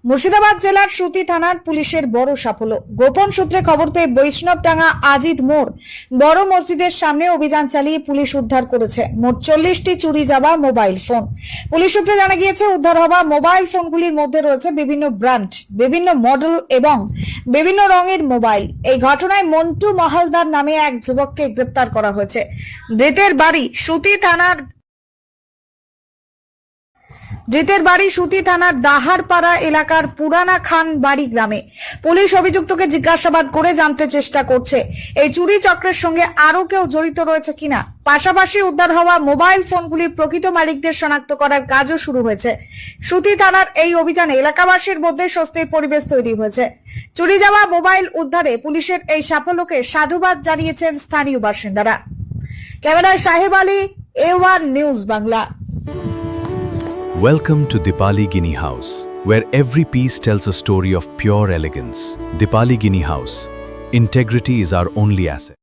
মুর্শিদাবাদ জেলার সুতি থানার পুলিশের বড় সাফল্য। গোপন সূত্রে খবর পেয়ে বৈষ্ণবডাঙ্গা আজিদ মোড় বড় মসজিদের সামনে অভিযান চালিয়ে পুলিশ উদ্ধার করেছে মোট 40টি চুরি যাওয়া মোবাইল ফোন। পুলিশ সূত্রে জানা গিয়েছে, উদ্ধার হওয়া মোবাইল ফোনগুলির মধ্যে রয়েছে বিভিন্ন ব্র্যান্ড, বিভিন্ন মডেল এবং বিভিন্ন রঙের মোবাইল। এই ঘটনায় মন্টু মহালদার নামে এক যুবককে গ্রেপ্তার করা হয়েছে। ধৃতের বাড়ি সুতি থানার দাহারপাড়া এলাকার পুরানা খান বাড়ি গ্রামে। পুলিশ অভিযুক্তকে জিজ্ঞাসাবাদ করে জানতে চেষ্টা করছে এই চুরি চক্রের সঙ্গে আরো কেউ জড়িত রয়েছে কিনা। পাশাপাশি উদ্ধার হওয়া মোবাইল ফোনগুলির প্রকৃত মালিকদের শনাক্ত করার কাজও শুরু হয়েছে। সুতি থানার এই অভিযানে এলাকাবাসীর মধ্যে স্বস্তির পরিবেশ তৈরি হয়েছে। চুরি যাওয়া মোবাইল উদ্ধারে পুলিশের এই সাফল্যকে সাধুবাদ জানিয়েছেন স্থানীয় বাসিন্দারা। ক্যামেরায় সাহেব Ali, A1 news Bangla. Welcome to Dipali Guinea House, where every piece tells a story of pure elegance. Dipali Guinea House. Integrity is our only asset.